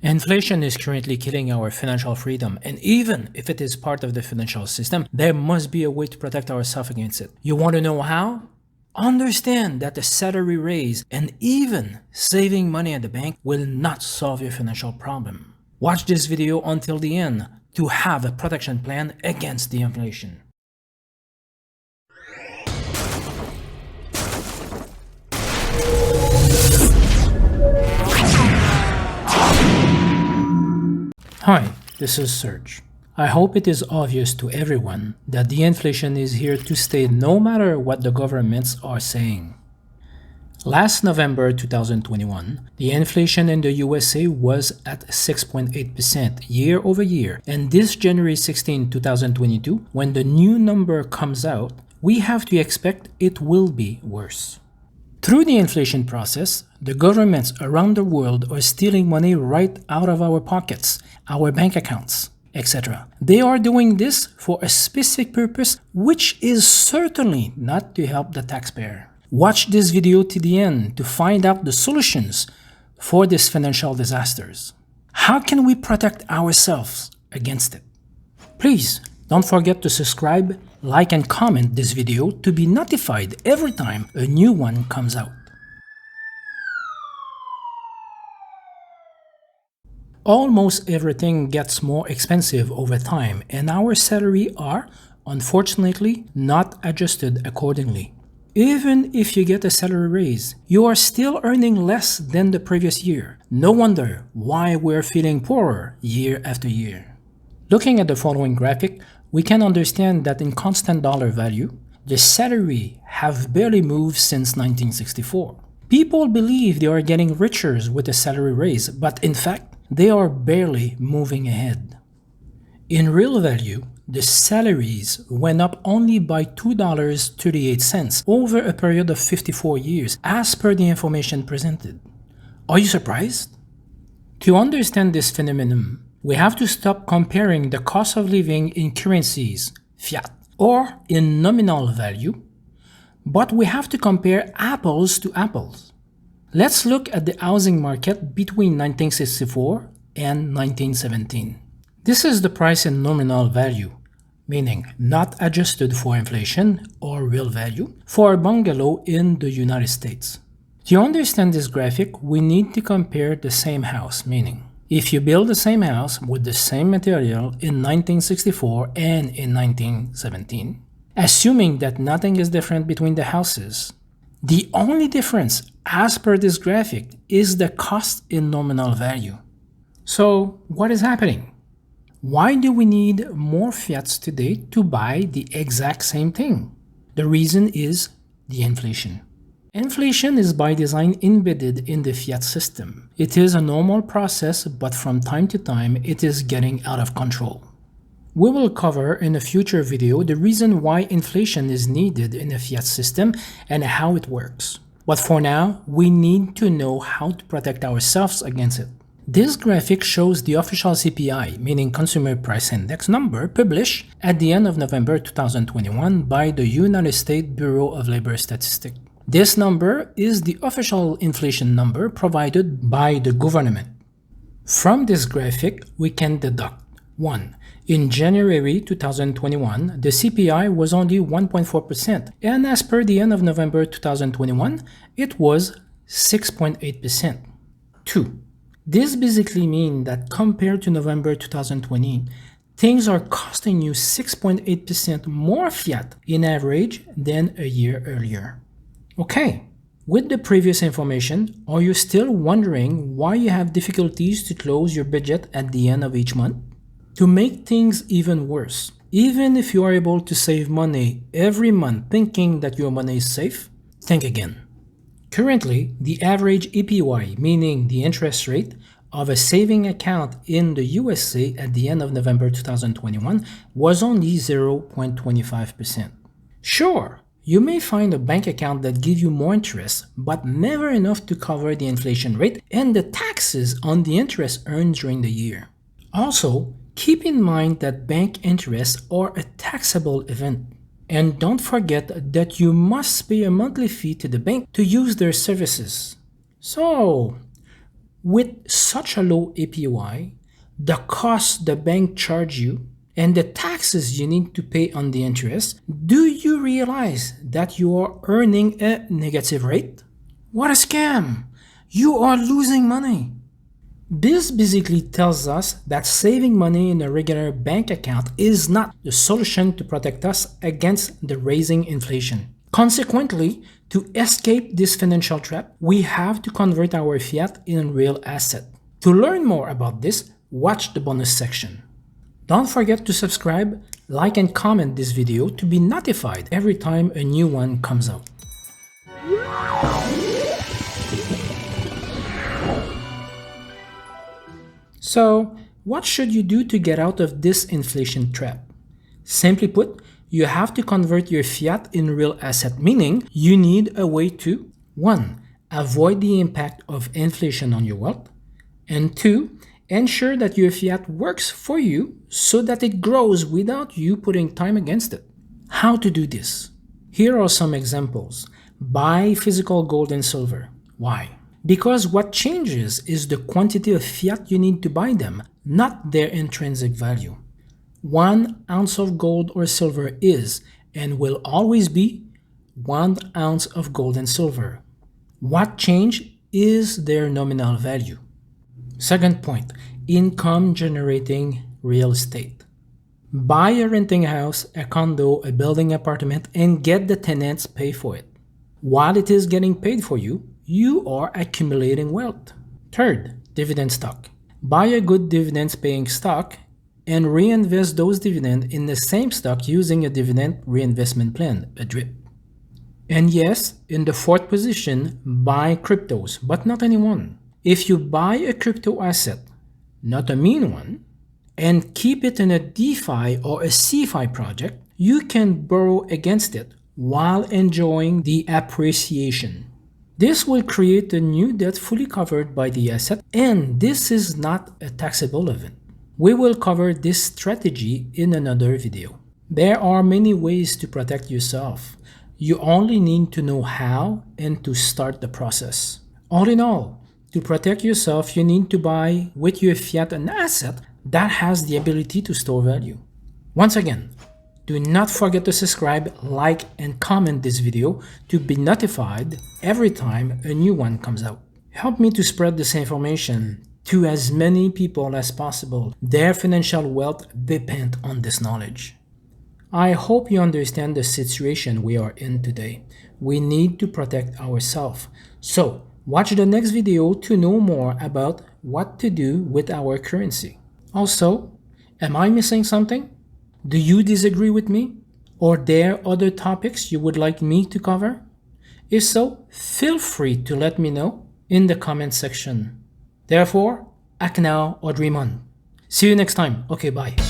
Inflation is currently killing our financial freedom, and even if it is part of the financial system, there must be a way to protect ourselves against it. You want to know how? Understand that a salary raise and even saving money at the bank will not solve your financial problem. Watch this video until the end to have a protection plan against the inflation. Hi, this is Serge. I hope it is obvious to everyone that the inflation is here to stay no matter what the governments are saying. Last November 2021, the inflation in the USA was at 6.8% year over year, and this January 16, 2022, when the new number comes out, we have to expect it will be worse. Through the inflation process, the governments around the world are stealing money right out of our pockets, our bank accounts, etc. They are doing this for a specific purpose, which is certainly not to help the taxpayer. Watch this video to the end to find out the solutions for these financial disasters. How can we protect ourselves against it? Please don't forget to subscribe, like, and comment this video to be notified every time a new one comes out. Almost everything gets more expensive over time, and our salaries are, unfortunately, not adjusted accordingly. Even if you get a salary raise, you are still earning less than the previous year. No wonder why we're feeling poorer year after year. Looking at the following graphic, we can understand that in constant dollar value, the salary have barely moved since 1964. People believe they are getting richer with a salary raise, but in fact, they are barely moving ahead. In real value, the salaries went up only by $2.38 over a period of 54 years, as per the information presented. Are you surprised? To understand this phenomenon, we have to stop comparing the cost of living in currencies, fiat, or in nominal value, but we have to compare apples to apples. Let's look at the housing market between 1964 and 1917. This is the price in nominal value, meaning not adjusted for inflation or real value, for a bungalow in the United States. To understand this graphic, we need to compare the same house, meaning if you build the same house with the same material in 1964 and in 1917, assuming that nothing is different between the houses, the only difference as per this graphic is the cost in nominal value. So what is happening? Why do we need more fiats today to buy the exact same thing? The reason is the inflation. Inflation is by design embedded in the fiat system. It is a normal process, but from time to time it is getting out of control. We will cover in a future video the reason why inflation is needed in a fiat system and how it works. But for now, we need to know how to protect ourselves against it. This graphic shows the official CPI, meaning Consumer Price Index number, published at the end of November 2021 by the United States Bureau of Labor Statistics. This number is the official inflation number provided by the government. From this graphic, we can deduct 1. In January 2021, the CPI was only 1.4%, and as per the end of November 2021, it was 6.8%. 2. This basically means that compared to November 2020, things are costing you 6.8% more fiat in average than a year earlier. Okay, with the previous information, are you still wondering why you have difficulties to close your budget at the end of each month? To make things even worse, even if you are able to save money every month thinking that your money is safe, think again. Currently, the average APY, meaning the interest rate, of a saving account in the USA at the end of November 2021 was only 0.25%. Sure, you may find a bank account that gives you more interest, but never enough to cover the inflation rate and the taxes on the interest earned during the year. Also, keep in mind that bank interests are a taxable event. And don't forget that you must pay a monthly fee to the bank to use their services. So, With such a low APY, the cost the bank charge you, and the taxes you need to pay on the interest, do you realize that you are earning a negative rate? What a scam! You are losing money. This basically tells us that saving money in a regular bank account is not the solution to protect us against the rising inflation. Consequently, to escape this financial trap, we have to convert our fiat in real asset. To learn more about this, watch the bonus section. Don't forget to subscribe, like and comment this video to be notified every time a new one comes out. So, what should you do to get out of this inflation trap? Simply put, you have to convert your fiat in real asset, meaning you need a way to 1. Avoid the impact of inflation on your wealth, and 2. Ensure that your fiat works for you so that it grows without you putting time against it. How to do this? Here are some examples. Buy physical gold and silver. Why? Because what changes is the quantity of fiat you need to buy them, not their intrinsic value. 1 ounce of gold or silver is and will always be 1 ounce of gold and silver. What changed is their nominal value. Second point, income generating real estate. Buy a renting house, a condo, a building apartment, and get the tenants pay for it. While it is getting paid for you, you are accumulating wealth. Third, dividend stock. Buy a good dividends paying stock and reinvest those dividends in the same stock using a dividend reinvestment plan, a DRIP. And yes, in the fourth position, buy cryptos, but not any one. If you buy a crypto asset, not a mean one, and keep it in a DeFi or a CeFi project, you can borrow against it while enjoying the appreciation. This will create a new debt fully covered by the asset, and this is not a taxable event. We will cover this strategy in another video. There are many ways to protect yourself. You only need to know how and to start the process. All in all, to protect yourself, you need to buy with your fiat an asset that has the ability to store value. Once again, do not forget to subscribe, like, and comment this video to be notified every time a new one comes out. Help me to spread this information to as many people as possible. Their financial wealth depends on this knowledge. I hope you understand the situation we are in today. We need to protect ourselves. So, watch the next video to know more about what to do with our currency. Also, am I missing something? Do you disagree with me? Or there other topics you would like me to cover? If so, feel free to let me know in the comment section. Therefore, act now or dream on. See you next time. Okay, bye.